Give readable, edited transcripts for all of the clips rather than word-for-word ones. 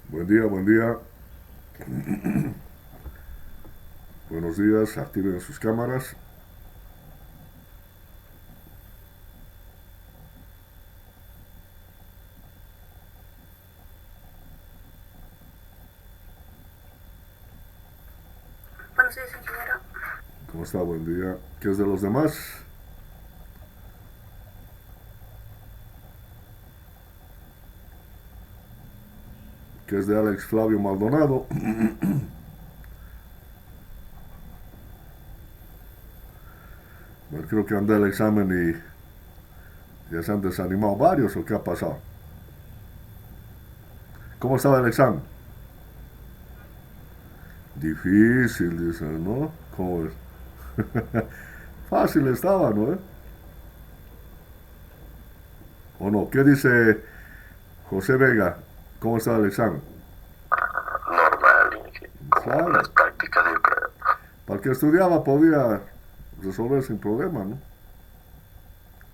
Buen día, buen día. Buenos días, activen sus cámaras. Buenos días, ingeniero. ¿Cómo está? Buen día. ¿Qué es de los demás? ¿Qué es de Alex Flavio Maldonado? Bueno, creo que anda el examen y ya se han desanimado varios, ¿o qué ha pasado? ¿Cómo estaba el examen? Difícil, dicen, ¿no? ¿Cómo es? Fácil estaba, ¿no? ¿O no? ¿Qué dice José Vega? ¿Cómo estaba el examen? Normal, como las Claro, prácticas, yo creo. para el que estudiaba podía resolver sin problema, ¿no?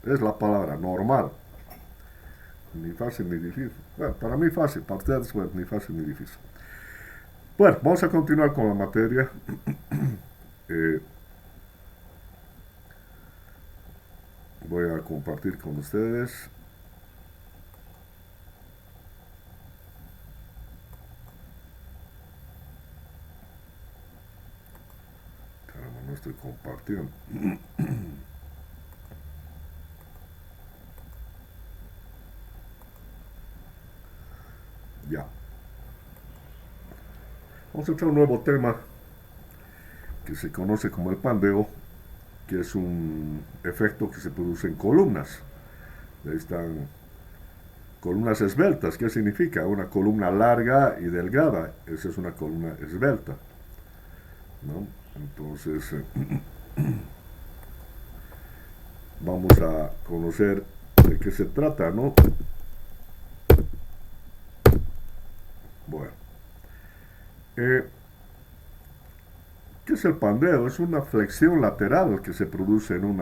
Es la palabra, normal. Ni fácil ni difícil. Bueno, para mí fácil, para ustedes, bueno, ni fácil ni difícil. Bueno, vamos a continuar con la materia. Eh, Voy a compartir con ustedes. Caramba, no estoy compartiendo. Ya. Vamos a entrar a un nuevo tema que se conoce como el pandeo, que es un efecto que se produce en columnas. Ahí están columnas esbeltas. ¿Qué significa? Una columna larga y delgada. Esa es una columna esbelta, ¿no? Entonces, vamos a conocer de qué se trata, ¿no? Bueno, eh, ¿qué es el pandeo? Es una flexión lateral que se produce en un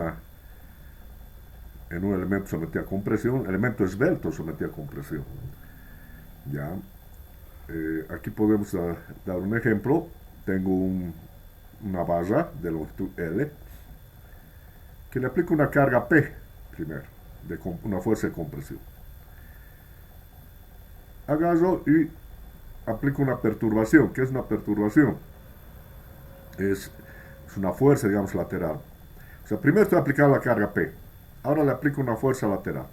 elemento sometido a compresión, elemento esbelto sometido a compresión. Ya, aquí podemos dar un ejemplo. Tengo una barra de longitud L que le aplico una carga P primero, de una fuerza de compresión. Agarro y aplico una perturbación. ¿Qué es una perturbación? Es, es una fuerza, digamos, lateral. O sea, primero estoy aplicando la carga P. Ahora le aplico una fuerza lateral.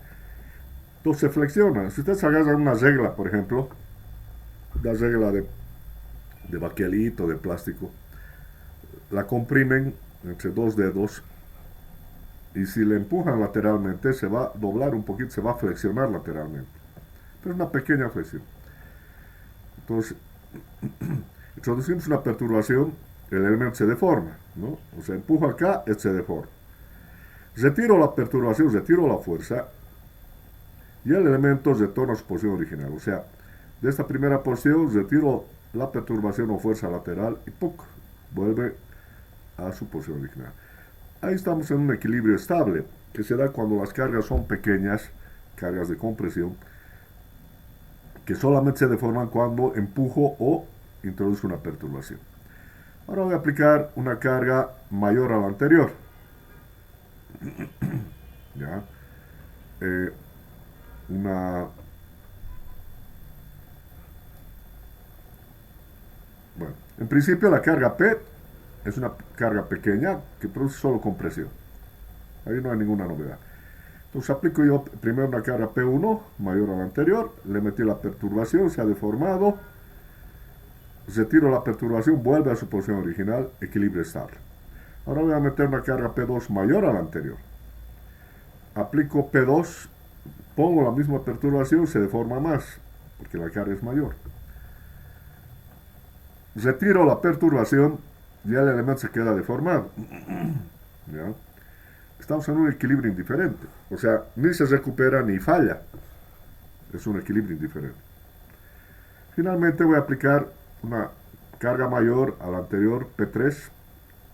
Entonces se flexiona. Si ustedes agarran una regla, por ejemplo, una regla de baquelito, de plástico, la comprimen entre dos dedos y si le empujan lateralmente se va a doblar un poquito, se va a flexionar lateralmente. Pero es una pequeña flexión. Entonces, introducimos una perturbación, el elemento se deforma, ¿no? O sea, empujo acá, se deforma. Retiro la perturbación, retiro la fuerza y el elemento retorna a su posición original. O sea, de esta primera posición retiro la perturbación o fuerza lateral y ¡puc! Vuelve a su posición original. Ahí estamos en un equilibrio estable que se da cuando las cargas son pequeñas, cargas de compresión, que solamente se deforman cuando empujo o introduzco una perturbación. Ahora voy a aplicar una carga mayor a la anterior. ¿Ya? Eh, una, bueno, en principio la carga P es una carga pequeña que produce solo compresión. Ahí no hay ninguna novedad. Entonces aplico yo primero una carga P1 mayor a la anterior, le metí la perturbación, se ha deformado, retiro la perturbación, vuelve a su posición original, equilibrio estable. Ahora voy a meter una carga P2 mayor a la anterior. Aplico P2, pongo la misma perturbación, se deforma más, porque la carga es mayor. Retiro la perturbación y el elemento se queda deformado. ¿Ya? Estamos en un equilibrio indiferente. O sea, ni se recupera ni falla. Es un equilibrio indiferente. Finalmente voy a aplicar una carga mayor a la anterior P3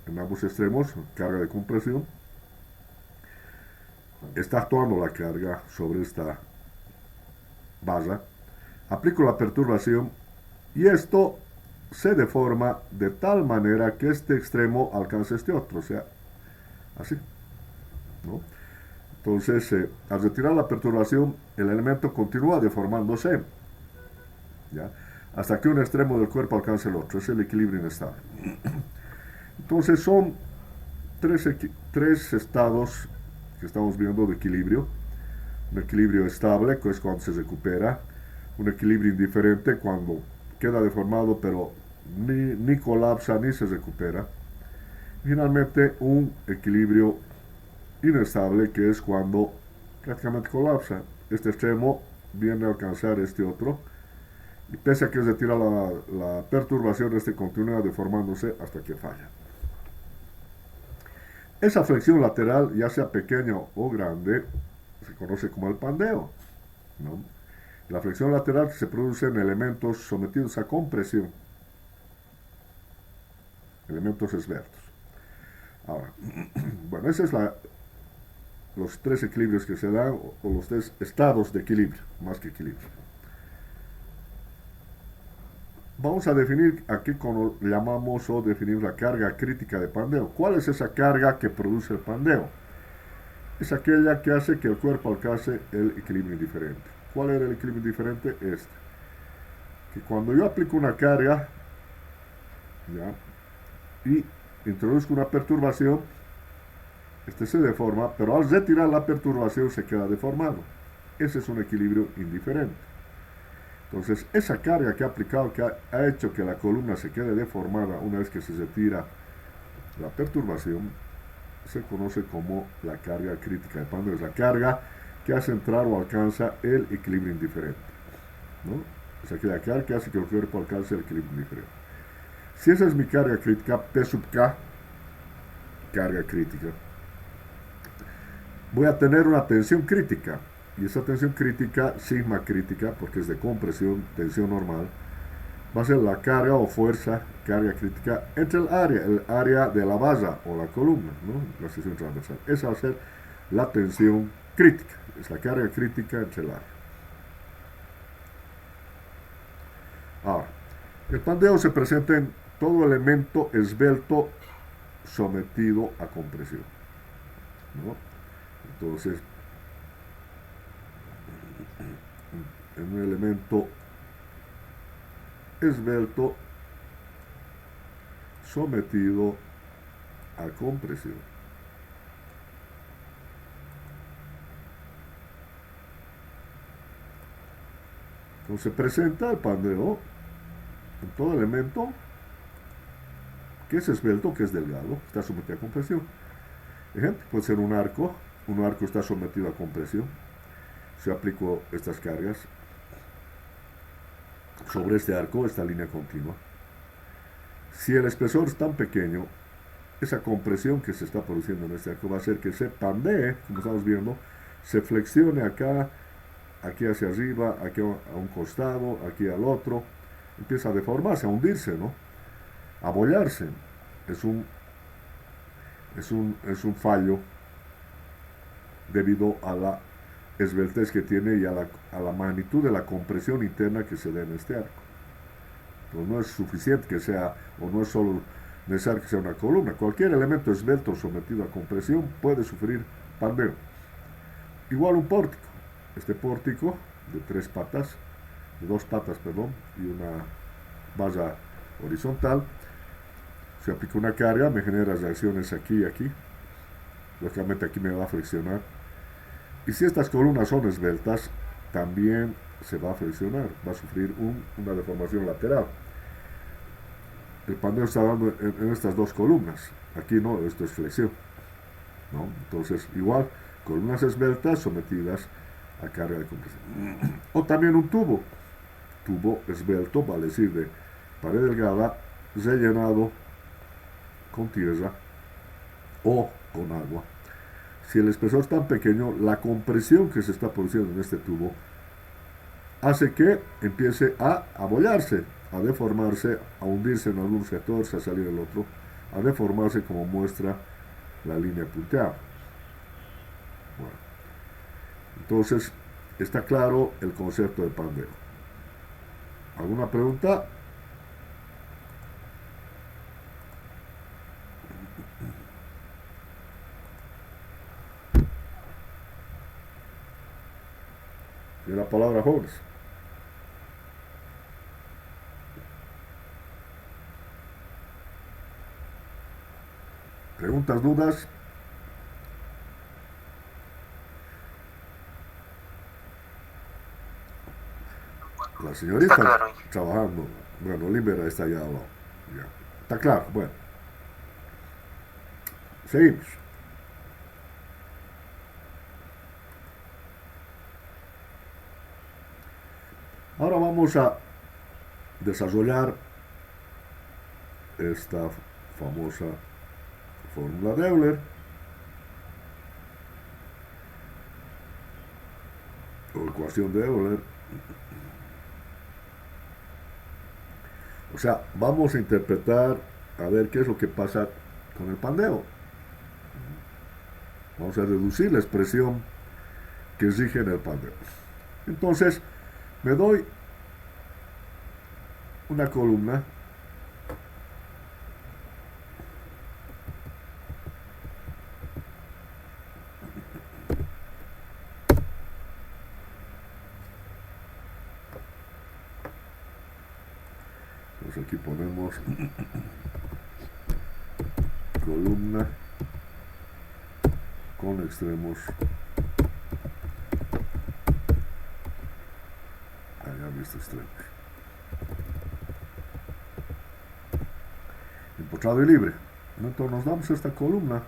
en ambos extremos, carga de compresión. Está actuando la carga sobre esta barra. Aplico la perturbación Y esto se deforma de tal manera que este extremo alcance este otro, o sea, así, ¿no? Entonces, al retirar la perturbación, el elemento continúa deformándose, ¿ya? Hasta que un extremo del cuerpo alcance el otro, es el equilibrio inestable. Entonces son tres estados que estamos viendo de equilibrio. Un equilibrio estable, que es cuando se recupera. Un equilibrio indiferente, cuando queda deformado pero ni colapsa ni se recupera. Y finalmente un equilibrio inestable, que es cuando prácticamente colapsa. Este extremo viene a alcanzar este otro, y pese a que se retira la perturbación, este continúa deformándose hasta que falla. Esa flexión lateral, ya sea pequeña o grande, se conoce como el pandeo, ¿no? La flexión lateral se produce en elementos sometidos a compresión, elementos esbeltos. Ahora, bueno, esos es los tres equilibrios que se dan, o los tres estados de equilibrio, más que equilibrio. Vamos a definir a qué llamamos o definimos la carga crítica de pandeo. ¿Cuál es esa carga que produce el pandeo? Es aquella que hace que el cuerpo alcance el equilibrio indiferente. ¿Cuál era el equilibrio indiferente? Este. Que cuando yo aplico una carga, ¿ya?, y introduzco una perturbación, este se deforma, pero al retirar la perturbación se queda deformado. Ese es un equilibrio indiferente. Entonces, esa carga que ha aplicado, que ha hecho que la columna se quede deformada una vez que se retira la perturbación, se conoce como la carga crítica de pandeo. Es la carga que hace entrar o alcanza el equilibrio indiferente, ¿no? Es aquella carga que hace que el cuerpo alcance el equilibrio indiferente. Si esa es mi carga crítica, P sub K, carga crítica, voy a tener una tensión crítica. Y esa tensión crítica, sigma crítica, porque es de compresión, tensión normal, va a ser la carga o fuerza, carga crítica, entre el área de la base o la columna, ¿no?, la sección transversal. Esa va a ser la tensión crítica, es la carga crítica entre el área. Ahora, el pandeo se presenta en todo elemento esbelto sometido a compresión, ¿no? Entonces, en un elemento esbelto sometido a compresión. Entonces se presenta el pandeo en todo elemento que es esbelto, que es delgado, está sometido a compresión. Ejemplo, puede ser un arco está sometido a compresión. Si aplico estas cargas sobre este arco, esta línea continua, si el espesor es tan pequeño, esa compresión que se está produciendo en este arco va a hacer que se pandee, como estamos viendo, se flexione acá, aquí hacia arriba, aquí a un costado, aquí al otro, empieza a deformarse, a hundirse, ¿no?, a bollarse. Es un fallo debido a la esbeltez que tiene y a la magnitud de la compresión interna que se da en este arco. Entonces no es suficiente que sea, o no es solo necesario que sea una columna. Cualquier elemento esbelto sometido a compresión puede sufrir pandeo. Igual un pórtico. Este pórtico de dos patas, y una base horizontal, si aplico una carga me genera reacciones aquí y aquí. Lógicamente aquí me va a flexionar. Y si estas columnas son esbeltas, también se va a flexionar, va a sufrir una deformación lateral. El pandeo está dando en estas dos columnas. Aquí no, esto es flexión, ¿no? Entonces, igual, columnas esbeltas sometidas a carga de compresión. O también un tubo esbelto, vale decir, de pared delgada, rellenado con tierra o con agua. Si el espesor es tan pequeño, la compresión que se está produciendo en este tubo hace que empiece a bollarse, a deformarse, a hundirse en algún sector, a salir del otro, a deformarse, como muestra la línea punteada. Bueno, entonces está claro el concepto de pandeo. ¿Alguna pregunta? de la palabra jóvenes. ¿Preguntas, dudas? La señorita Está claro. trabajando. Bueno, Libera está allá abajo. Ya. Está claro, bueno. Seguimos. Ahora vamos a desarrollar esta famosa fórmula de Euler o ecuación de Euler. O sea, vamos a interpretar a ver qué es lo que pasa con el pandeo. Vamos a deducir la expresión que rige en el pandeo. Entonces, me doy una columna entonces aquí ponemos columna con extremos allá visto extremo empotrado y libre. Entonces nos damos esta columna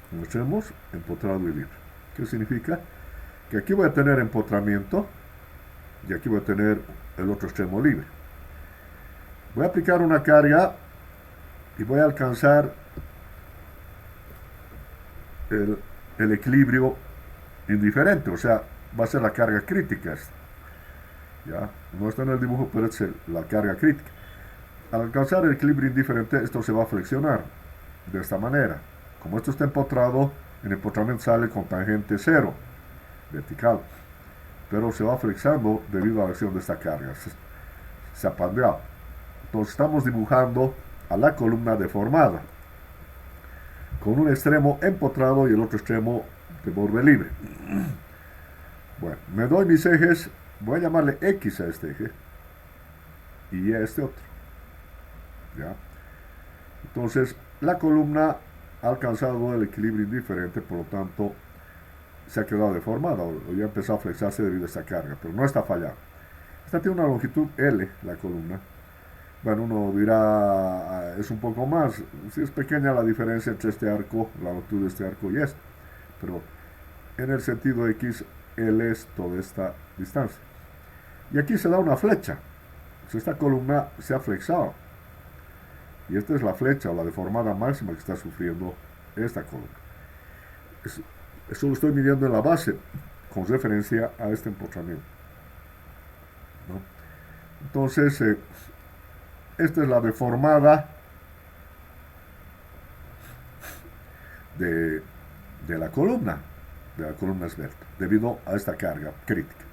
con extremos empotrado y libre. ¿Qué significa? Que aquí voy a tener empotramiento y aquí voy a tener el otro extremo libre. Voy a aplicar una carga y voy a alcanzar el equilibrio indiferente, o sea, va a ser la carga crítica. ¿Ya? No está en el dibujo, pero es la carga crítica. Al alcanzar el equilibrio indiferente, esto se va a flexionar de esta manera. Como esto está empotrado, el empotramiento sale con tangente 0, vertical, pero se va flexando debido a la acción de esta carga. Se ha pandeado. Entonces estamos dibujando a la columna deformada, con un extremo empotrado y el otro extremo de borde libre. Bueno, me doy mis ejes, voy a llamarle X a este eje y a este otro. ¿Ya? Entonces, la columna ha alcanzado el equilibrio indiferente, por lo tanto, se ha quedado deformada o ya empezó a flexarse debido a esta carga, pero no está fallando. Esta tiene una longitud L, la columna. Bueno, uno dirá, es un poco más, si es pequeña la diferencia entre este arco, la longitud de este arco y este, pero en el sentido X, L es toda esta distancia. Y aquí se da una flecha, esta columna se ha flexado, y esta es la flecha o la deformada máxima que está sufriendo esta columna. Eso lo estoy midiendo en la base, con referencia a este empotramiento, ¿no? Entonces, esta es la deformada de la columna esbelta, debido a esta carga crítica.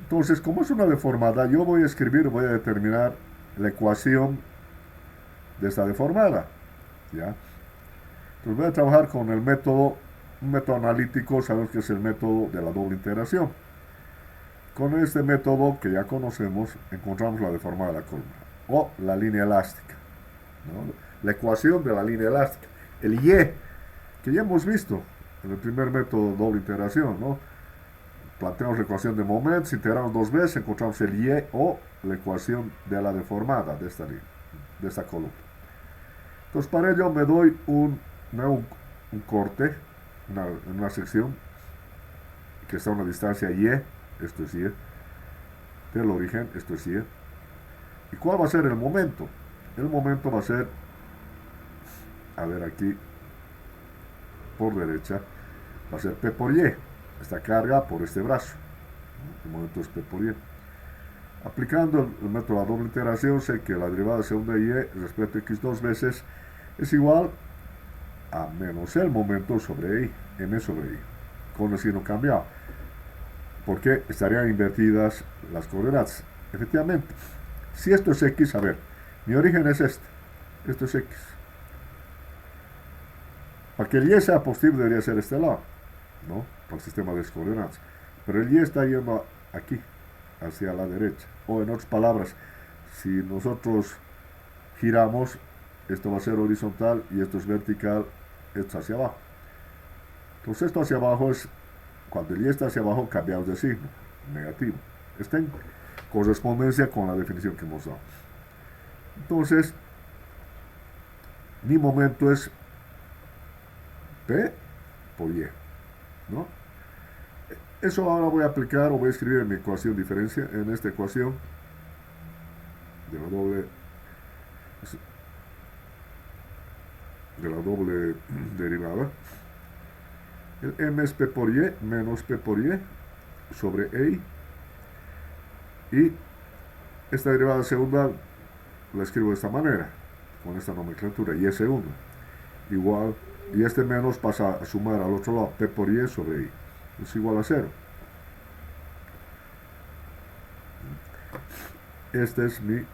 Entonces, como es una deformada, yo voy a escribir, voy a determinar la ecuación de esta deformada, ¿ya? Entonces voy a trabajar con el método, un método analítico, sabemos que es el método de la doble integración. Con este método que ya conocemos, encontramos la deformada de la columna, o la línea elástica, ¿no? La ecuación de la línea elástica, el Y, que ya hemos visto en el primer método doble integración, ¿no? Planteamos la ecuación de momentos, integramos dos veces, encontramos el Y o la ecuación de la deformada de esta línea, de esta columna. Entonces para ello me doy un corte, una sección que está a una distancia Y, esto es Y, del origen, esto es Y. ¿Y cuál va a ser el momento? El momento va a ser, a ver aquí, por derecha, va a ser P por Y, esta carga por este brazo. El momento es P por Y. Aplicando el método de la doble integración, sé que la derivada de segunda Y respecto a X dos veces es igual a menos el momento sobre Y, M sobre Y, con el signo cambiado, porque estarían invertidas las coordenadas. Efectivamente, si esto es X, a ver, mi origen es este, esto es X. Para que el y sea positivo debería ser este lado, ¿no? Para el sistema de coordenadas. Pero el y está yendo aquí, hacia la derecha. O en otras palabras, si nosotros giramos, esto va a ser horizontal y esto es vertical, esto hacia abajo. Entonces esto hacia abajo es, cuando el y está hacia abajo, cambiamos de signo, negativo. Está en correspondencia con la definición que hemos dado. Entonces, mi momento es P por Y, ¿no? Eso ahora voy a aplicar o voy a escribir en mi ecuación diferencia, en esta ecuación de la doble derivada. El m es P por Y menos P por Y sobre E. Y esta derivada segunda la escribo de esta manera, con esta nomenclatura, Y segunda. Igual, y este menos pasa a sumar al otro lado, P por Y sobre I. Es igual a 0. Este es mi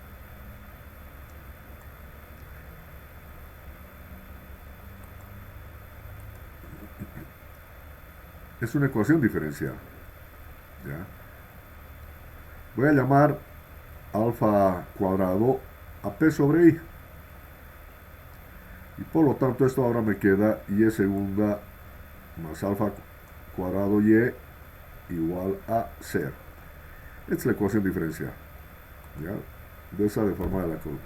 es una ecuación diferencial. ¿Ya? Voy a llamar alfa cuadrado a P sobre I. Y por lo tanto esto ahora me queda Y segunda más alfa cuadrado Y igual a 0. Esta es la ecuación diferencial. ¿Ya? De esa deformada de la columna.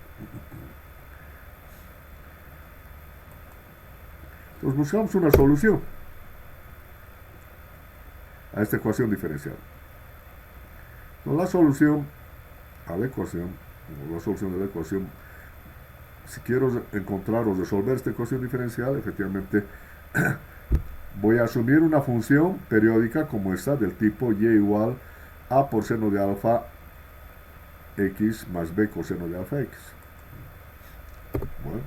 Entonces buscamos una solución a esta ecuación diferencial. Entonces, la solución a la ecuación, o la solución de la ecuación, si quiero encontrar o resolver esta ecuación diferencial, efectivamente voy a asumir una función periódica como esta, del tipo y igual a por seno de alfa x más b coseno de alfa x. Bueno,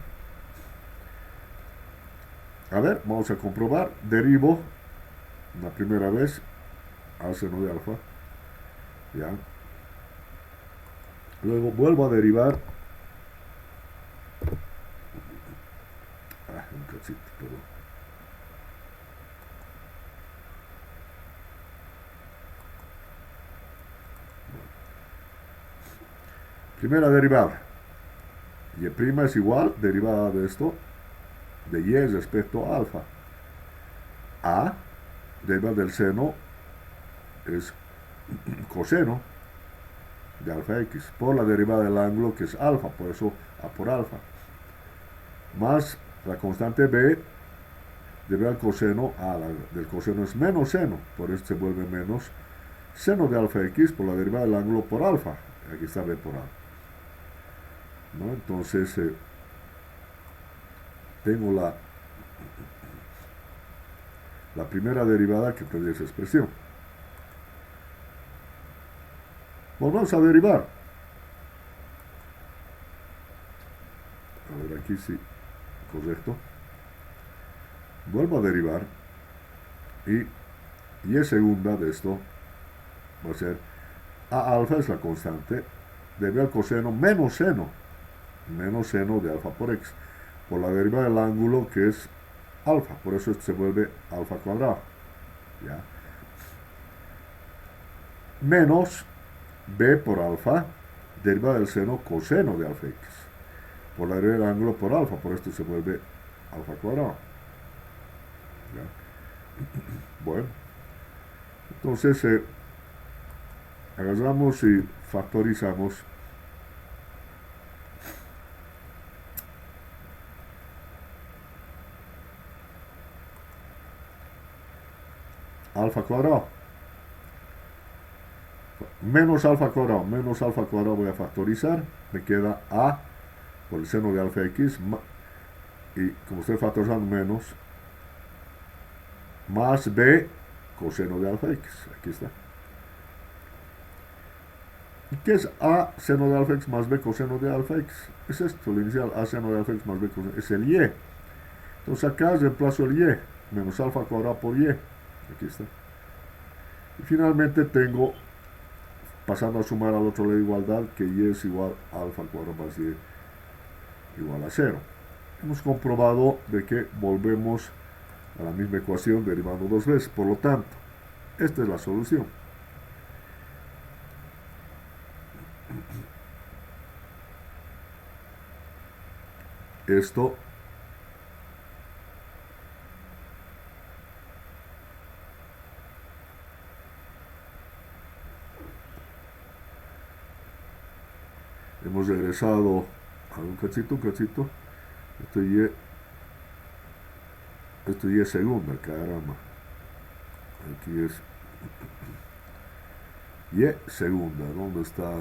a ver, vamos a comprobar. Derivo la primera vez a seno de alfa, ¿ya? Luego vuelvo a derivar. Un cachito, perdón. Primera derivada. Y' es igual, derivada de esto, de y respecto a alfa. A, derivada del seno, es coseno de alfa x, por la derivada del ángulo, que es alfa, por eso a por alfa. Más la constante b, derivada del coseno, del coseno es menos seno, por eso se vuelve menos seno de alfa x por la derivada del ángulo por alfa. Aquí está b por alfa, ¿no? Entonces tengo la primera derivada que tendría esa expresión. Volvamos a derivar. A ver, aquí sí, correcto. Vuelvo a derivar y segunda de esto va a ser a alfa es la constante, debe al coseno menos seno de alfa por x, por la derivada del ángulo que es alfa, por eso esto se vuelve alfa cuadrado, ¿ya? Menos b por alfa, derivada del seno coseno de alfa x, por la derivada del ángulo por alfa, por esto se vuelve alfa cuadrado, ¿ya? Bueno, entonces agarramos y factorizamos alfa cuadrado menos alfa cuadrado voy a factorizar, me queda a por el seno de alfa x y como estoy factorizando menos más b coseno de alfa x, aquí está. ¿Y qué es a seno de alfa x más b coseno de alfa x? Es esto, el inicial a seno de alfa x más b coseno, es el y. Entonces acá reemplazo el y, menos alfa cuadrado por y, aquí está. Y finalmente tengo, pasando a sumar al otro lado de igualdad, que y es igual a alfa cuadrado más y igual a 0. hemos comprobado de que volvemos a la misma ecuación derivando dos veces. Por lo tanto, esta es la solución. Esto hemos regresado a un cachito. Esto ya es segunda, caramba. Aquí es y segunda. ¿Dónde está?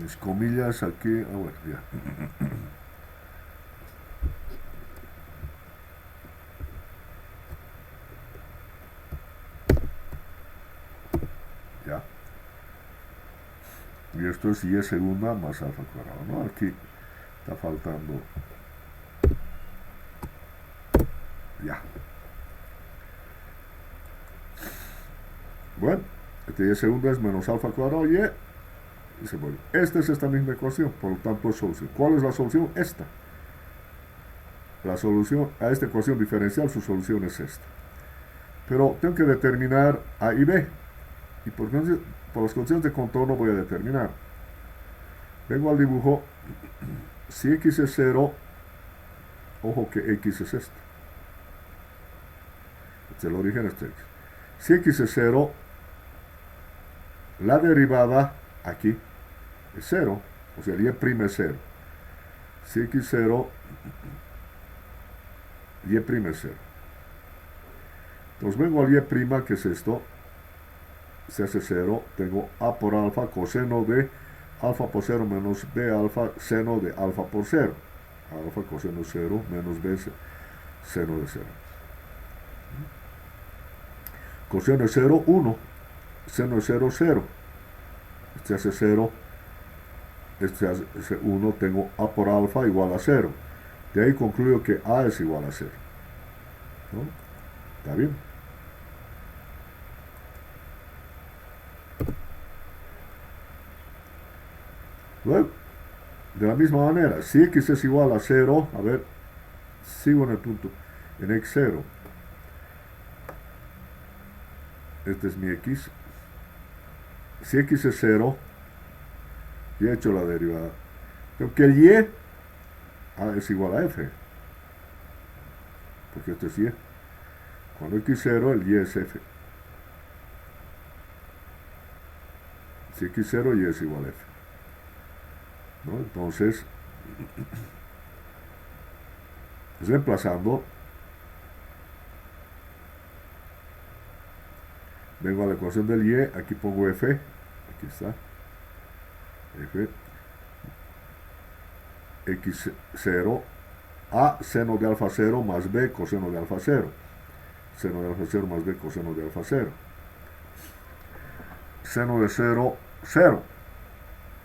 Mis comillas aquí. Ah, bueno, ya. Ya. Y esto es y segunda más alfa cuadrado, ¿no? Aquí está faltando. Ya. Bueno, este y segunda es menos alfa cuadrado y dice, bueno, esta es esta misma ecuación, por lo tanto es solución. ¿Cuál es la solución? Esta. La solución a esta ecuación diferencial, su solución es esta. Pero tengo que determinar A y B. Y por las condiciones de contorno voy a determinar. Vengo al dibujo. Si x es 0, ojo que x es esto. Este es el origen, este x. Si x es 0, la derivada aquí es 0. O sea, el y' es 0. Si x es 0, y' es 0. Entonces vengo al y', que es esto. Se hace 0. Tengo a por alfa, coseno de alfa por 0 menos b alfa, seno de alfa por 0. Alfa coseno de 0 menos b seno de 0. Coseno de 0, 1. Seno de 0, 0. Este hace 0. Este hace 1. Tengo a por alfa igual a 0. De ahí concluyo que a es igual a 0. ¿No? ¿Está bien? Luego, de la misma manera, si x es igual a 0, a ver, sigo en el punto, en x0. Este es mi x. Si x es 0, ya he hecho la derivada. Tengo que el y es igual a f. Porque este es y. Cuando x es 0, el y es f. Si x es 0, y es igual a f. ¿No? Entonces, reemplazando, vengo a la ecuación del y, aquí pongo f, aquí está, f, x0, a seno de alfa 0 más b coseno de alfa 0, seno de alfa 0 más b coseno de alfa 0, seno de 0, 0,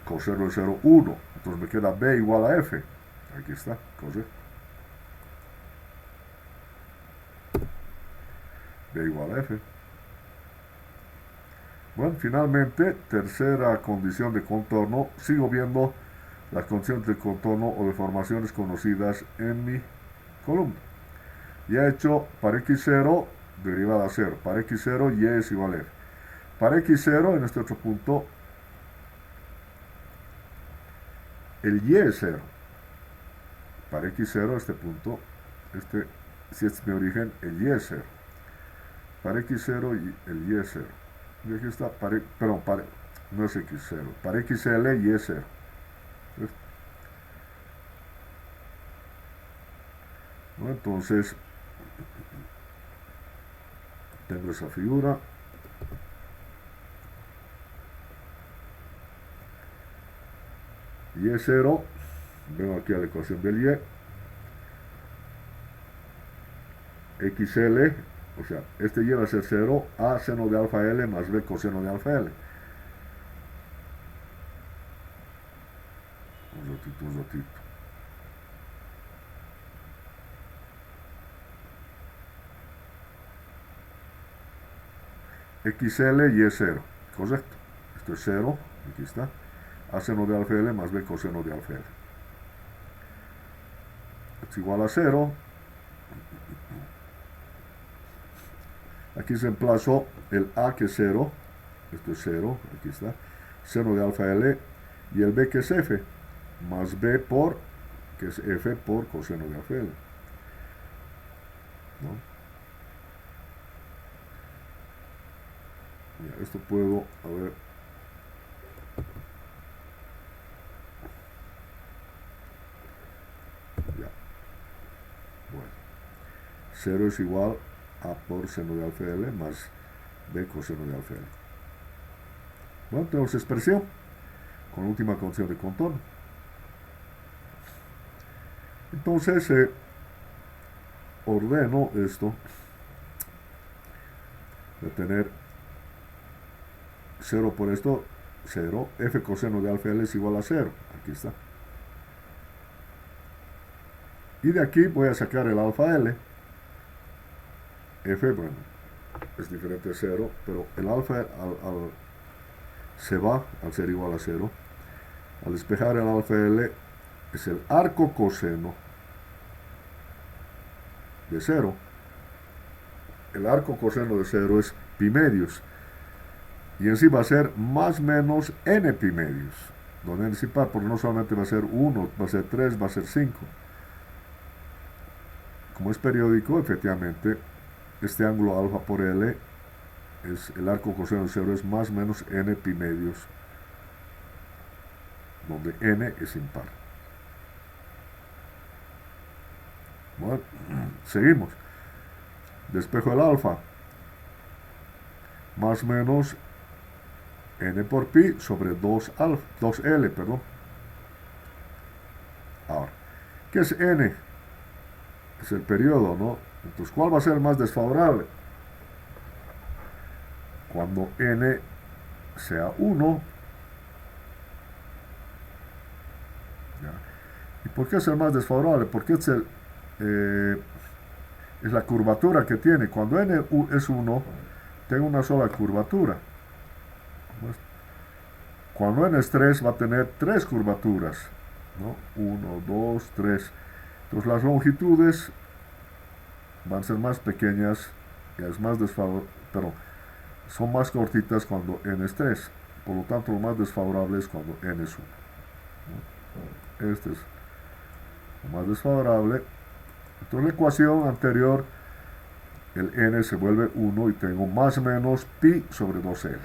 coseno de 0, 1, entonces me queda b igual a f, aquí está, coseno. B igual a f. Bueno, finalmente, tercera condición de contorno. Sigo viendo las condiciones de contorno o deformaciones conocidas en mi columna. Ya he hecho para x0 derivada 0. Para x0 y es igual a f. Para x0, en este otro punto, el y es 0. Para x0, este punto, si este es mi origen, el y es 0. Para x0 y el y es 0. Y aquí está, no es x0. Para xl y es 0. ¿No? Entonces, tengo esa figura. Y es 0. Vengo aquí a la ecuación del y. xl, o sea, este y va a ser 0, a seno de alfa l más b coseno de alfa l. Un ratito. XL y es 0, correcto. Esto es 0, aquí está. A seno de alfa L más B coseno de alfa L. Es igual a 0. Aquí se reemplazó el A que es 0. Esto es 0, aquí está. Seno de alfa L y el B que es F. Más B por, que es F por coseno de alfa L. ¿No? Ya, esto puedo, a ver. Ya. Bueno. 0 es igual a por seno de alfa L más B coseno de alfa L. Bueno, tenemos expresión con última condición de contorno. Entonces ordeno esto de tener 0 por esto, 0, f coseno de alfa L es igual a 0, aquí está. Y de aquí voy a sacar el alfa L, f, bueno, es diferente a 0, pero el alfa se va al ser igual a 0. Al despejar el alfa L es el arco coseno de 0. El arco coseno de 0 es pi medios. Y en sí va a ser más menos n pi medios. Donde n es impar, porque no solamente va a ser 1, va a ser 3, va a ser 5. Como es periódico, efectivamente, este ángulo alfa por L, es el arco coseno de 0 es más menos n pi medios, donde n es impar. Bueno, seguimos. Despejo el alfa. Más menos n por pi sobre 2L, perdón. Ahora, ¿qué es n? Es el periodo, ¿no? Entonces, ¿cuál va a ser más desfavorable? Cuando n sea 1. ¿Ya? ¿Y por qué es el más desfavorable? Porque es la curvatura que tiene. Cuando n es 1, tengo una sola curvatura. Cuando n es 3, va a tener 3 curvaturas, ¿no? 1, 2, 3. Entonces las longitudes van a ser más pequeñas, y es más pero son más cortitas cuando n es 3. Por lo tanto, lo más desfavorable es cuando n es 1. ¿No? Este es lo más desfavorable. Entonces la ecuación anterior, el n se vuelve 1 y tengo más o menos pi sobre 2L.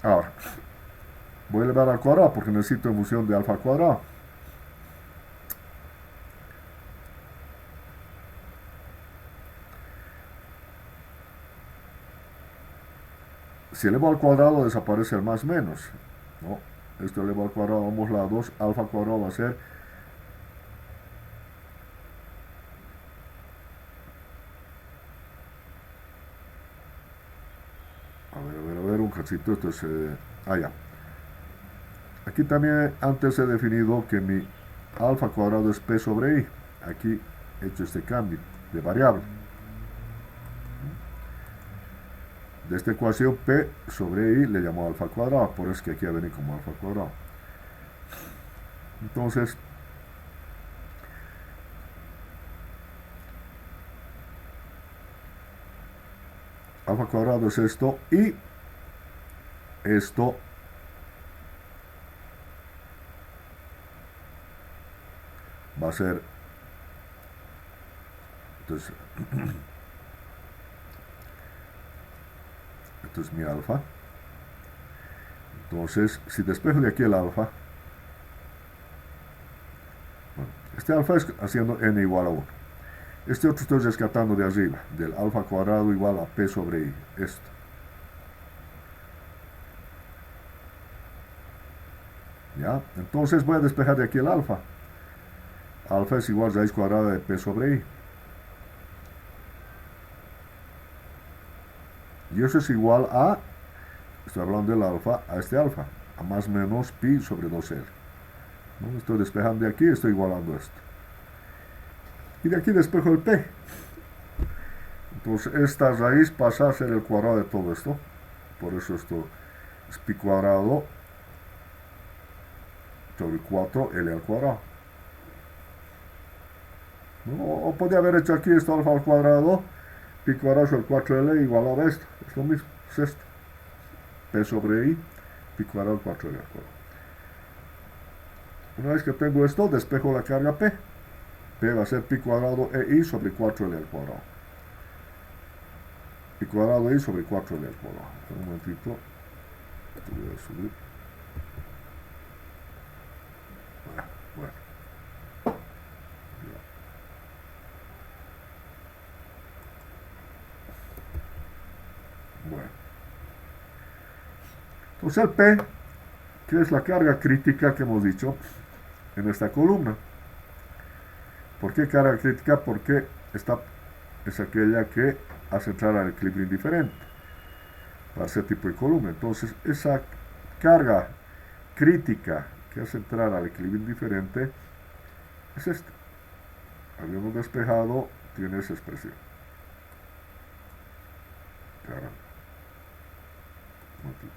¿Ya? Ahora, voy a elevar al cuadrado porque necesito función de alfa al cuadrado. Si elevo al cuadrado desaparece el más menos, ¿no? Esto elevo al cuadrado a ambos lados, alfa al cuadrado va a ser a ver, un cachito, esto es ya. Aquí también antes he definido que mi alfa cuadrado es p sobre i. Aquí he hecho este cambio de variable. De esta ecuación p sobre i le llamo alfa cuadrado, por eso es que aquí va a venir como alfa cuadrado. Entonces, alfa cuadrado es esto y esto va a ser, entonces, esto es mi alfa. Entonces, si despejo de aquí el alfa, bueno, este alfa es haciendo n igual a 1. Este otro estoy rescatando de arriba, del alfa cuadrado igual a p sobre i, esto. ¿Ya? Entonces voy a despejar de aquí el alfa. Alfa es igual a raíz cuadrada de p sobre i. Y eso es igual a, estoy hablando del alfa, a este alfa, a más o menos pi sobre 2L. ¿No? Estoy despejando de aquí, estoy igualando esto. Y de aquí despejo el p. Entonces esta raíz pasa a ser el cuadrado de todo esto. Por eso esto es pi cuadrado sobre 4L al cuadrado. ¿No? O podría haber hecho aquí esto alfa al cuadrado, pi cuadrado sobre 4L igual a esto. Es lo mismo, es esto. P sobre I, pi cuadrado 4L al cuadrado. Una vez que tengo esto, despejo la carga P. P va a ser pi cuadrado EI sobre 4L al cuadrado. Pi cuadrado EI sobre 4L al cuadrado. Un momentito. Voy a subir. Bueno. Bueno. Entonces el P, que es la carga crítica que hemos dicho en esta columna. ¿Por qué carga crítica? Porque esta es aquella que hace entrar al equilibrio indiferente para ese tipo de columna. Entonces esa carga crítica que hace entrar al equilibrio indiferente es esta. Habiendo despejado, tiene esa expresión. Caramba.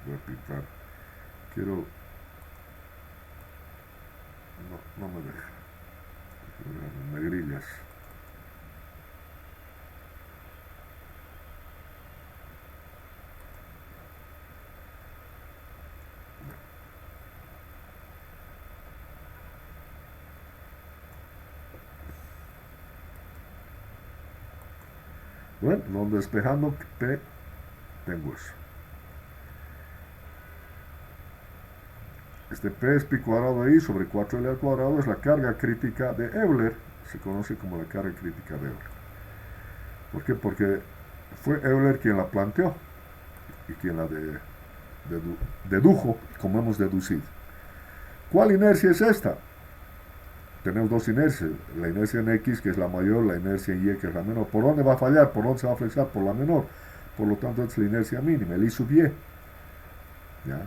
Voy a pintar. Quiero... No me deja. Negrillas. Bueno, no despejando P, tengo eso. Este P es pi cuadrado I sobre 4L al cuadrado, es la carga crítica de Euler, se conoce como la carga crítica de Euler. ¿Por qué? Porque fue Euler quien la planteó y quien la dedujo, como hemos deducido. ¿Cuál inercia es esta? Tenemos dos inercias, la inercia en X, que es la mayor, la inercia en Y, que es la menor. ¿Por dónde va a fallar? ¿Por dónde se va a flexar? Por la menor. Por lo tanto, es la inercia mínima, el I sub Y. ¿Ya?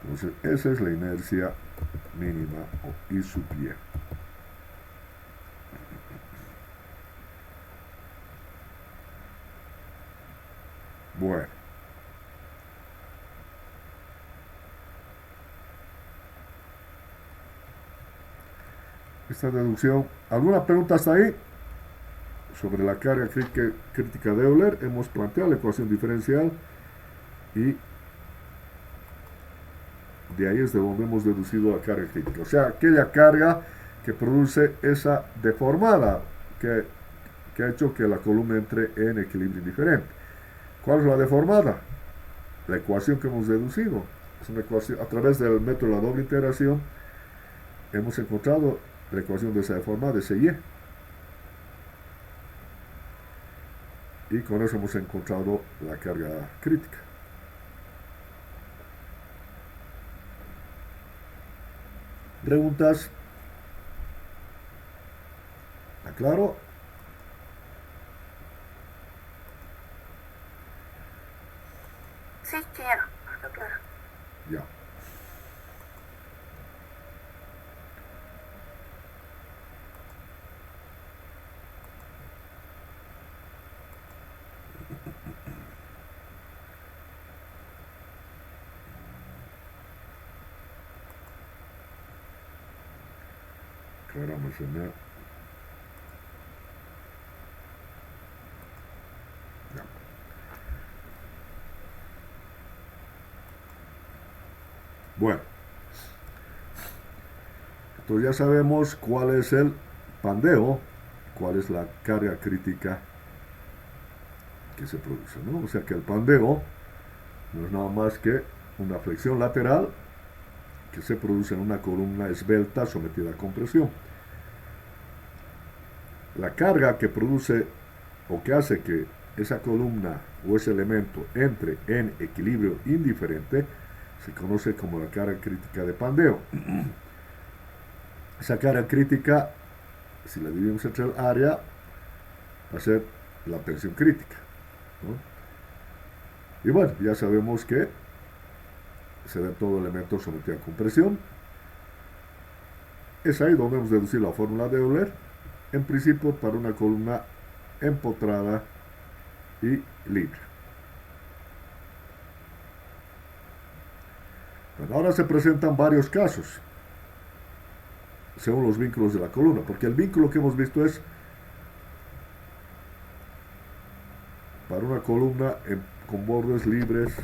Entonces, esa es la inercia mínima, o I sub Y. Bueno. Esta deducción. ¿Alguna pregunta hasta ahí? Sobre la carga crítica de Euler, hemos planteado la ecuación diferencial y de ahí es de donde hemos deducido la carga crítica. O sea, aquella carga que produce esa deformada que ha hecho que la columna entre en equilibrio indiferente. ¿Cuál es la deformada? La ecuación que hemos deducido. Es una ecuación, a través del método de la doble integración, hemos encontrado la ecuación de esa deformada, de ese Y. Y con eso hemos encontrado la carga crítica. ¿Preguntas? ¿Está claro? Sí, ya, está claro. Ya. Caramba, se me... Ya. Bueno. Entonces ya sabemos cuál es el pandeo, cuál es la carga crítica que se produce, ¿no? O sea que el pandeo no es nada más que una flexión lateral que se produce en una columna esbelta sometida a compresión. La carga que produce o que hace que esa columna o ese elemento entre en equilibrio indiferente se conoce como la carga crítica de pandeo. Esa carga crítica, si la dividimos entre el área, va a ser la tensión crítica, ¿no? Y bueno, ya sabemos que se da todo elemento sometido a compresión. Es ahí donde hemos deducido la fórmula de Euler, en principio para una columna empotrada y libre. Bueno, ahora se presentan varios casos según los vínculos de la columna, porque el vínculo que hemos visto es para una columna con bordes libres.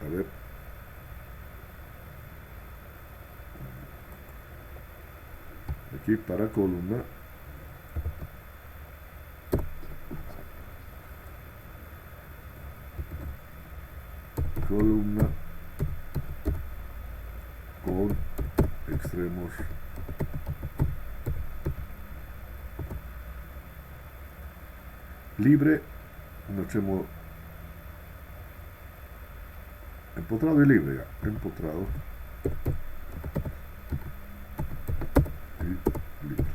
A ver, aquí para columna con extremos libre, un extremo empotrado y libre, ya, empotrado y libre.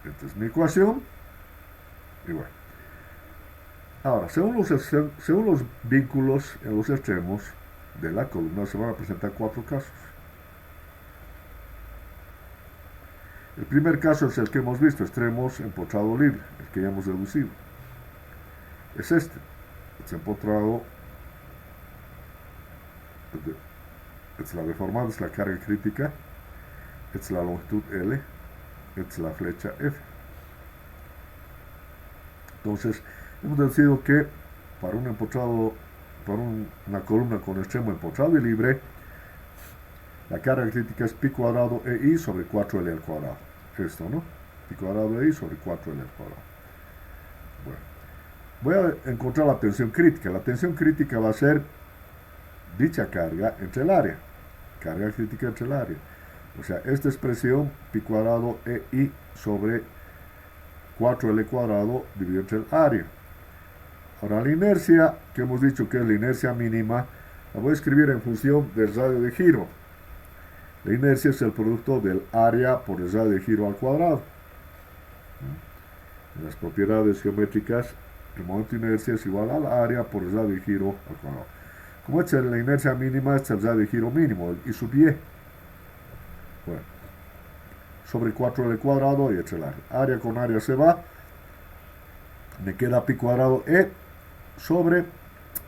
Esta es mi ecuación. Y bueno, ahora, según los vínculos en los extremos de la columna, se van a presentar 4 casos. El primer caso es el que hemos visto, extremos empotrado libre, el que ya hemos deducido. Es este empotrado, es la deformada, es la carga crítica, es la longitud L, es la flecha F. Entonces, hemos deducido que para un empotrado, para una columna con extremo empotrado y libre, la carga crítica es pi cuadrado EI sobre 4L al cuadrado. Esto, ¿no? Pi cuadrado EI sobre 4L al cuadrado. Bueno, voy a encontrar la tensión crítica. La tensión crítica va a ser dicha carga entre el área. Carga crítica entre el área. O sea, esta expresión pi cuadrado EI sobre 4L cuadrado dividido entre el área. Ahora, la inercia, que hemos dicho que es la inercia mínima, la voy a escribir en función del radio de giro. La inercia es el producto del área por el radio de giro al cuadrado. En las propiedades geométricas, el momento de inercia es igual al área por el radio de giro al cuadrado. Como esta es la inercia mínima, este es el radio de giro mínimo, el I sub Y. Bueno, sobre 4L cuadrado y entre el área. Área con área se va. Me queda pi cuadrado E sobre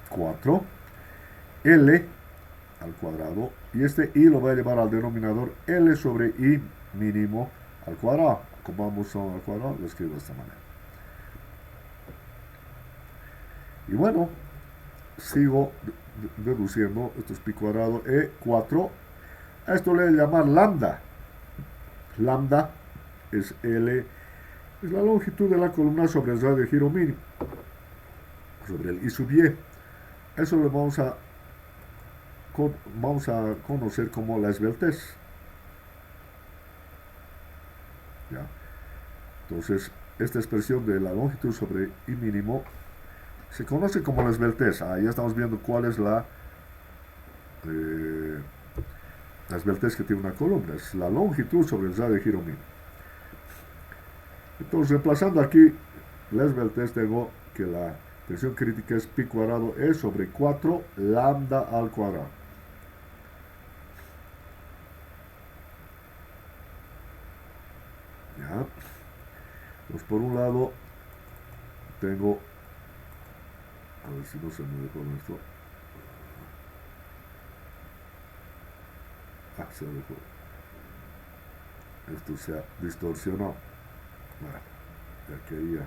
4L al cuadrado, y este I lo voy a llevar al denominador L sobre I mínimo al cuadrado. Como vamos al cuadrado, lo escribo de esta manera. Y bueno, sigo deduciendo. Esto es pi cuadrado E4. A esto le voy a llamar lambda. Lambda es L, es la longitud de la columna sobre el radio de giro mínimo, sobre el I sub Y. Eso lo vamos a conocer como la esbeltez. ¿Ya? Entonces, esta expresión de la longitud sobre I mínimo se conoce como la esbeltez. Ya estamos viendo cuál es la esbeltez que tiene una columna. Es la longitud sobre el radio de giro mínimo. Entonces, reemplazando aquí la esbeltez, tengo que la tensión crítica es pi cuadrado E sobre 4 lambda al cuadrado. ¿Ya? Pues por un lado tengo, a ver si no se me dejó esto. Se dejó. Esto se ha distorsionado. Bueno, ya quería.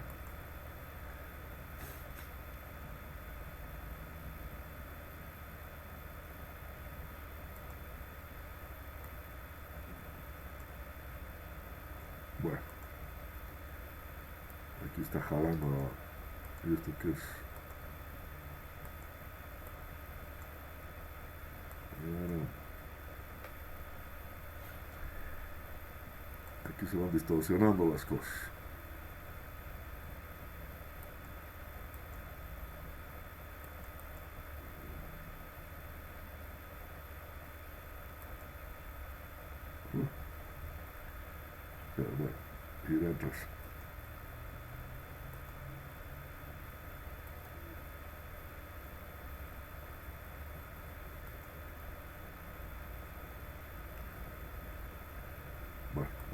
Bueno, aquí está jalando. ¿Y esto qué es? Aquí se van distorsionando las cosas. Pero bueno, y dentro.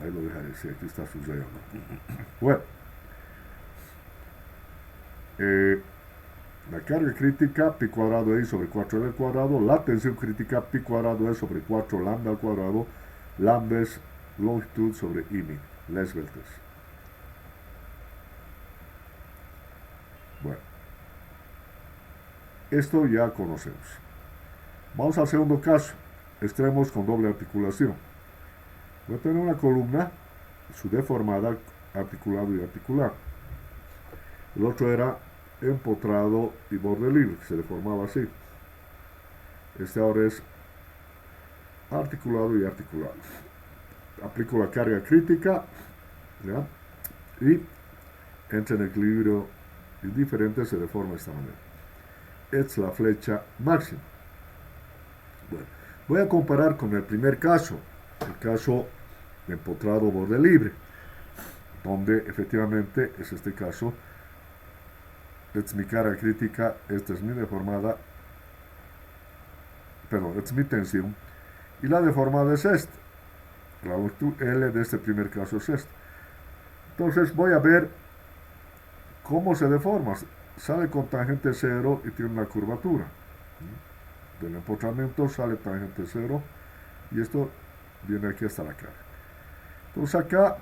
ahí lo dejaré, si aquí está sucediendo. Bueno, la carga crítica pi cuadrado I sobre 4L al cuadrado, la tensión crítica pi cuadrado E sobre 4 lambda al cuadrado, lambda es longitud sobre I min, la esbeltez. Bueno, esto ya conocemos. Vamos al segundo caso, extremos con doble articulación. Voy a tener una columna, su deformada, articulado y articular. El otro era empotrado y borde libre, que se deformaba así. Este ahora es articulado y articulado. Aplico la carga crítica, ¿ya? Y entra en equilibrio indiferente, se deforma de esta manera. Es la flecha máxima. Bueno, voy a comparar con el primer caso, el caso de empotrado borde libre, donde efectivamente es este caso. Esta es mi carga crítica, esta es mi deformada, perdón, esta es mi tensión, y la deformada es esta. La longitud L de este primer caso es esta. Entonces voy a ver cómo se deforma. Sale con tangente 0 y tiene una curvatura. Del empotramiento sale tangente 0 y esto viene aquí hasta la carga. Entonces acá,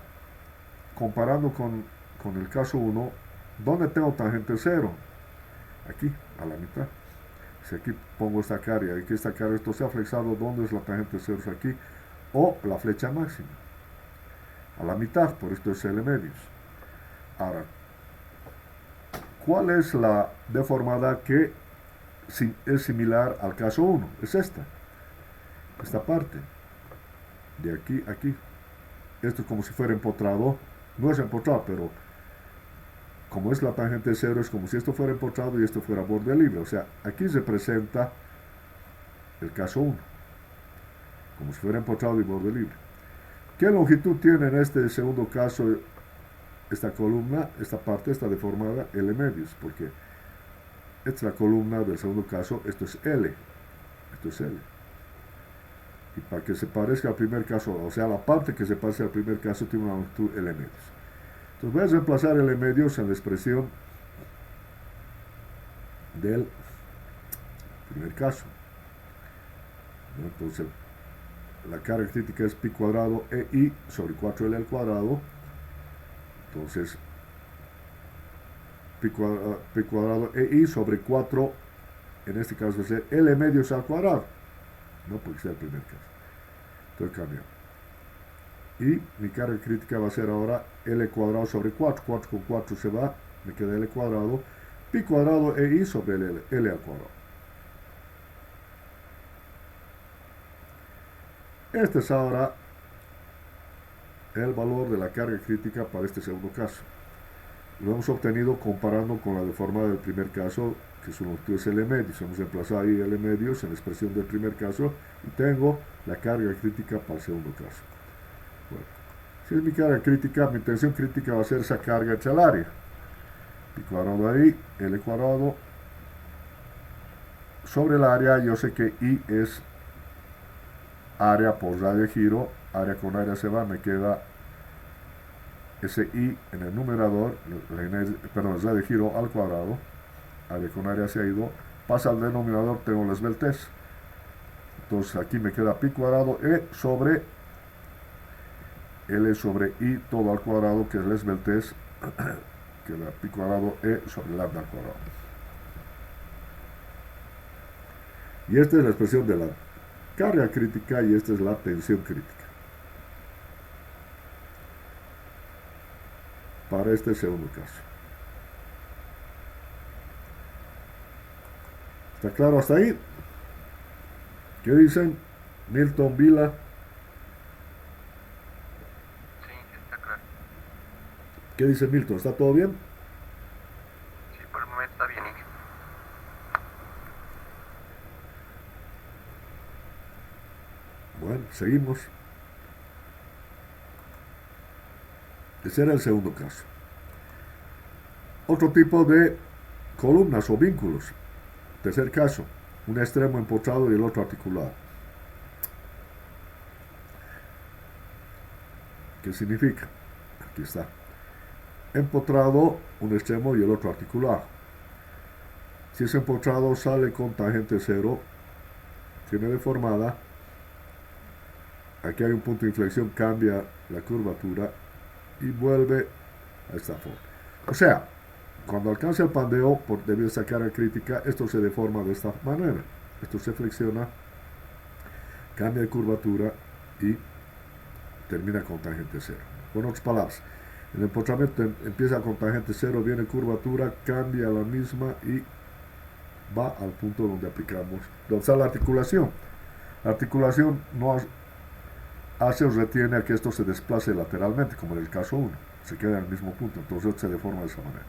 comparando con el caso 1, ¿dónde tengo tangente 0? Aquí, a la mitad. Si aquí pongo esta carga y aquí esta carga, esto se ha flexado, ¿dónde es la tangente 0? Es aquí. O la flecha máxima. A la mitad, por esto es L medios. Ahora, ¿cuál es la deformada que es similar al caso 1? Es esta parte, de aquí a aquí. Esto es como si fuera empotrado, no es empotrado, pero como es la tangente 0, es como si esto fuera empotrado y esto fuera borde libre. O sea, aquí se presenta el caso 1, como si fuera empotrado y borde libre. ¿Qué longitud tiene en este segundo caso esta columna, esta parte está deformada? L medios, porque esta es la columna del segundo caso, esto es L, esto es L. Y para que se parezca al primer caso, o sea, la parte que se parece al primer caso tiene una longitud L medios. Entonces voy a reemplazar L medios en la expresión del primer caso. Entonces, la carga crítica es pi cuadrado EI sobre 4L al cuadrado. Entonces, pi cuadrado EI sobre 4, en este caso va a ser L medios al cuadrado. No porque sea el primer caso. Entonces cambio. Y mi carga crítica va a ser ahora L cuadrado sobre 4. 4 con 4 se va, me queda L cuadrado. Pi cuadrado EI sobre L al cuadrado. Este es ahora el valor de la carga crítica para este segundo caso. Lo hemos obtenido comparando con la deformada del primer caso, que su longitud es L medios. Hemos reemplazado ahí L medios en la expresión del primer caso y tengo la carga crítica para el segundo caso. Bueno, si es mi carga crítica, mi tensión crítica va a ser esa carga hecha al área. Pi cuadrado ahí, L cuadrado sobre el área. Yo sé que I es área por radio de giro, área con área se va, me queda ese I en el numerador, perdón, es radio de giro al cuadrado, área con área se ha ido, pasa al denominador, tengo la esbeltez. Entonces aquí me queda pi cuadrado E sobre L sobre I todo al cuadrado, que es la esbeltez, queda pi cuadrado E sobre lambda al cuadrado. Y esta es la expresión de la carga crítica y esta es la tensión crítica. Para este segundo caso. ¿Está claro hasta ahí? ¿Qué dicen? Milton, Vila. Sí, está claro. ¿Qué dice Milton? ¿Está todo bien? Sí, por el momento está bien. Bueno, seguimos. Ese era el segundo caso. Otro tipo de columnas o vínculos. Tercer caso, un extremo empotrado y el otro articulado. ¿Qué significa? Aquí está. Empotrado, un extremo y el otro articulado. Si es empotrado, sale con tangente cero, tiene deformada. Aquí hay un punto de inflexión, cambia la curvatura y vuelve a esta forma. O sea, cuando alcanza el pandeo, debido a esta carga crítica, esto se deforma de esta manera. Esto se flexiona, cambia de curvatura y termina con tangente cero. Con otras palabras, el empotramiento empieza con tangente cero, viene curvatura, cambia la misma y va al punto donde aplicamos, donde está la articulación. La articulación no hace o retiene a que esto se desplace lateralmente, como en el caso 1. Se queda en el mismo punto, entonces se deforma de esa manera.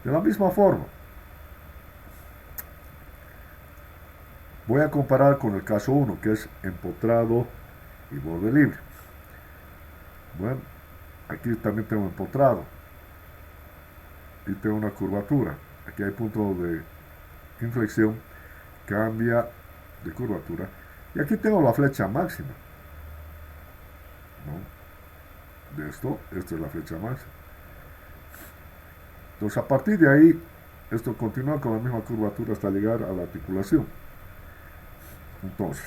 De la misma forma, voy a comparar con el caso 1, que es empotrado y borde libre. Bueno, aquí también tengo empotrado y tengo una curvatura. Aquí hay punto de inflexión, cambia de curvatura. Y aquí tengo la flecha máxima, ¿no? De esto, esta es la flecha máxima. Entonces, a partir de ahí, esto continúa con la misma curvatura hasta llegar a la articulación. Entonces,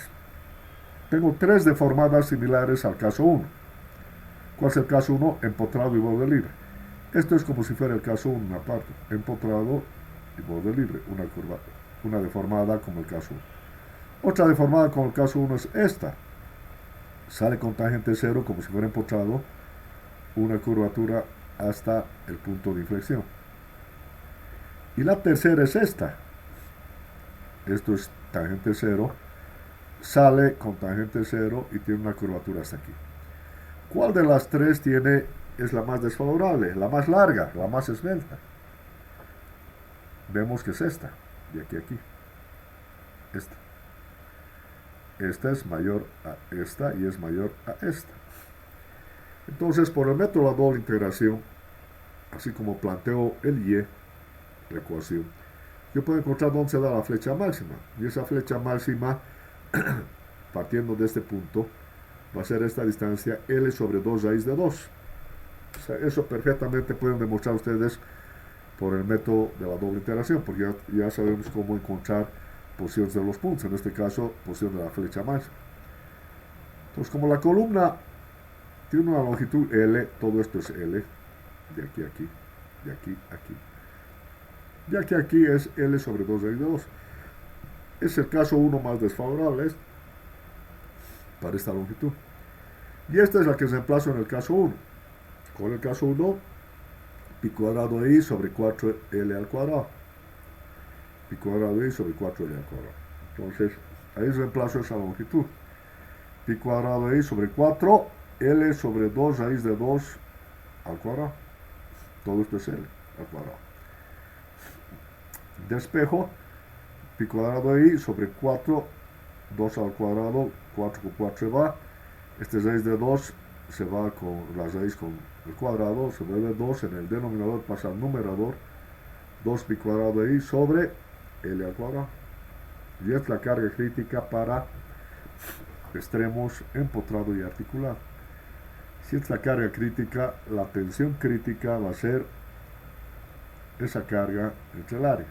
tengo tres deformadas similares al caso 1. ¿Cuál es el caso 1? Empotrado y borde libre. Esto es como si fuera el caso 1, una parte. Empotrado y borde libre, una curva, una deformada como el caso 1. Otra deformada como el caso 1 es esta. Sale con tangente cero como si fuera empotrado, una curvatura hasta el punto de inflexión. Y la tercera es esta. Esto es tangente cero, sale con tangente cero y tiene una curvatura hasta aquí. ¿Cuál de las tres es la más desfavorable, la más larga, la más esbelta? Vemos que es esta, de aquí a aquí. Esta. Esta es mayor a esta y es mayor a esta. Entonces, por el método de la doble integración, así como planteo el y, la ecuación, yo puedo encontrar dónde se da la flecha máxima. Y esa flecha máxima, partiendo de este punto, va a ser esta distancia L sobre 2 raíz de 2. O sea, eso perfectamente pueden demostrar ustedes por el método de la doble integración, porque ya sabemos cómo encontrar posiciones de los puntos, en este caso, posición de la flecha máxima. Entonces, como la columna tiene una longitud L, todo esto es L, de aquí a aquí, de aquí a aquí. Ya que aquí es L sobre 2 raíz de 2. Es el caso 1 más desfavorable para esta longitud. Y esta es la que se reemplaza en el caso 1. Con el caso 1, pi cuadrado de i sobre 4L al cuadrado. Pi cuadrado de i sobre 4L al cuadrado. Entonces, ahí reemplazo esa longitud. Pi cuadrado de i sobre 4, L sobre 2 raíz de 2 al cuadrado. Todo esto es L al cuadrado. Despejo, pi cuadrado de i sobre 4, 2 al cuadrado, 4 con 4 se va. Este raíz de 2 se va con la raíz con el cuadrado, se vuelve 2 en el denominador, pasa al numerador, 2 pi cuadrado de i sobre L al cuadrado. Y es la carga crítica para extremos empotrado y articulado. Si es la carga crítica, la tensión crítica va a ser esa carga entre el área.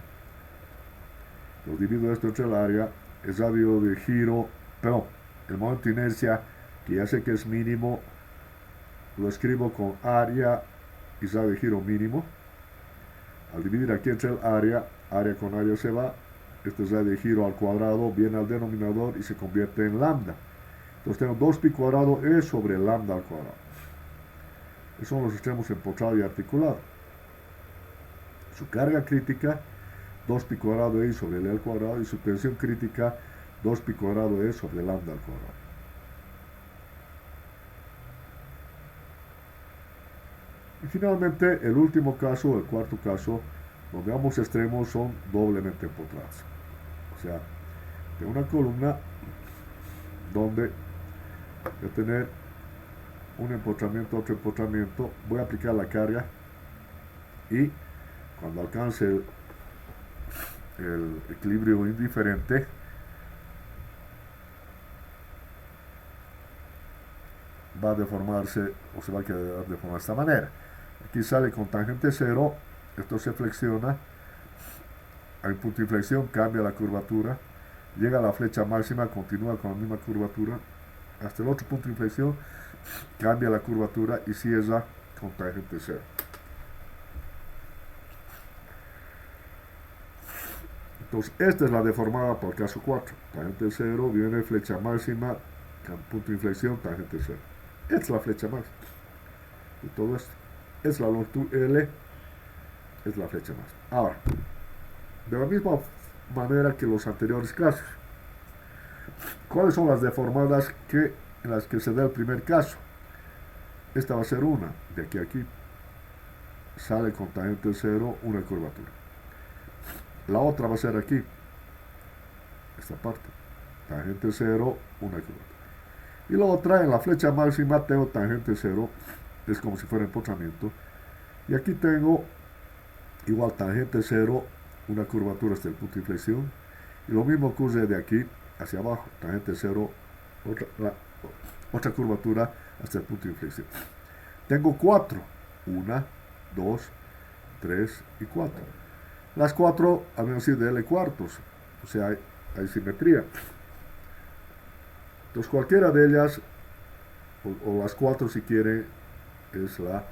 Lo divido esto entre el área, el radio de giro, perdón, el momento de inercia, que ya sé que es mínimo, lo escribo con área y radio de giro mínimo. Al dividir aquí entre el área con área se va, este es radio de giro al cuadrado, viene al denominador y se convierte en lambda. Entonces tengo 2 pi cuadrado E sobre lambda al cuadrado. Esos son los extremos empotrado y articulado. Su carga crítica, 2 pi cuadrado E sobre L al cuadrado, y su tensión crítica, 2 pi cuadrado E sobre lambda al cuadrado. Y finalmente, el último caso, el cuarto caso, donde ambos extremos son doblemente empotrados. O sea, de una columna donde voy a tener un empotramiento, otro empotramiento, voy a aplicar la carga y cuando alcance el equilibrio indiferente, va a deformarse o se va a quedar deformada de esta manera. Aquí sale con tangente 0, esto se flexiona, hay un punto de inflexión, cambia la curvatura, llega a la flecha máxima, continúa con la misma curvatura, hasta el otro punto de inflexión, cambia la curvatura y cierra con tangente 0. Entonces, esta es la deformada por el caso 4. Tangente 0, viene flecha máxima, punto de inflexión, tangente 0. Esta es la flecha máxima. Y todo esto. Es la longitud L, es la flecha máxima. Ahora, de la misma manera que los anteriores casos, ¿cuáles son las deformadas en las que se da el primer caso? Esta va a ser una, de aquí a aquí. Sale con tangente 0, una curvatura. La otra va a ser aquí, esta parte, tangente 0, una curvatura. Y la otra, en la flecha máxima, tengo tangente 0, es como si fuera empotramiento. Y aquí tengo igual tangente 0, una curvatura hasta el punto de inflexión. Y lo mismo ocurre de aquí hacia abajo, tangente 0, otra curvatura hasta el punto de inflexión. Tengo 4, 1, 2, 3 y 4. Las 4 habían sido de L cuartos, o sea, hay simetría. Entonces cualquiera de ellas, o las 4 si quieren, es la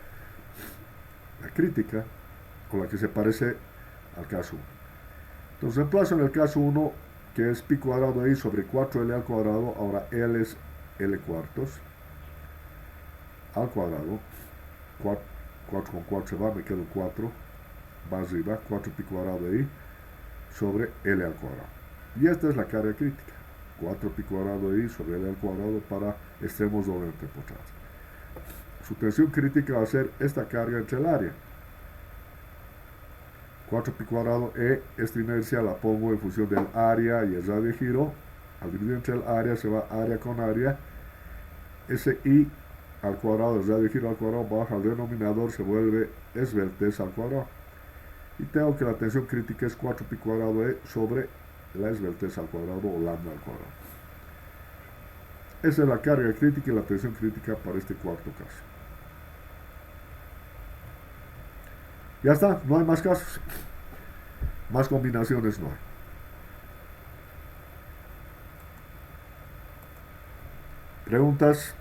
crítica, con la que se parece al caso 1. Entonces reemplazo en el caso 1, que es pi cuadrado i sobre 4L al cuadrado, ahora L es L cuartos, al cuadrado, 4 con 4 se va, me quedo 4, va arriba, 4pi cuadrado de i sobre L al cuadrado. Y esta es la carga crítica, 4pi cuadrado de i sobre L al cuadrado para extremos doblemente empotrados. Su tensión crítica va a ser esta carga entre el área. 4pi cuadrado E, esta inercia la pongo en función del área y el radio de giro. Al dividir entre el área se va área con área. Ese I al cuadrado, el radio de giro al cuadrado, baja al denominador, se vuelve esbeltez al cuadrado. Y tengo que la tensión crítica es 4pi cuadrado E sobre la esbeltez al cuadrado o lambda al cuadrado. Esa es la carga crítica y la tensión crítica para este cuarto caso. Ya está, no hay más casos. Más combinaciones no hay. ¿Preguntas?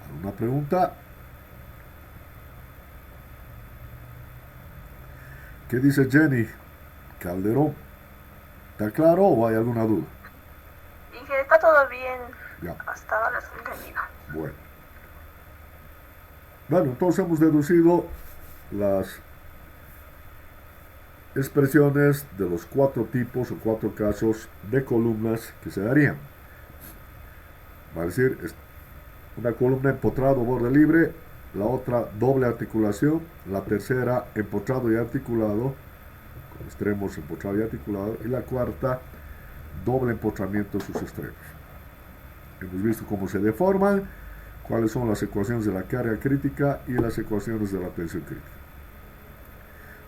¿Alguna pregunta? ¿Qué dice Jenny Calderón? ¿Está claro o hay alguna duda? Dije, está todo bien. Ya. Hasta ahora es entendido. Bueno, entonces hemos deducido las expresiones de los 4 tipos o 4 casos de columnas que se darían. Va a decir, una columna empotrado, borde libre, la otra doble articulación, la tercera empotrado y articulado, con extremos empotrado y articulado, y la cuarta doble empotramiento en sus extremos. Hemos visto cómo se deforman, cuáles son las ecuaciones de la carga crítica y las ecuaciones de la tensión crítica.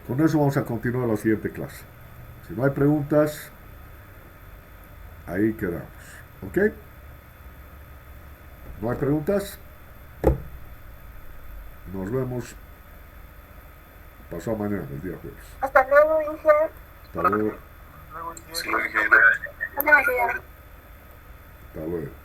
Con eso vamos a continuar la siguiente clase. Si no hay preguntas, ahí quedamos. ¿Ok? ¿No hay preguntas? Nos vemos pasado mañana, el día jueves. Hasta luego, ingeniero. Hasta luego. Luego, ingeniero. Hasta luego. Hasta luego.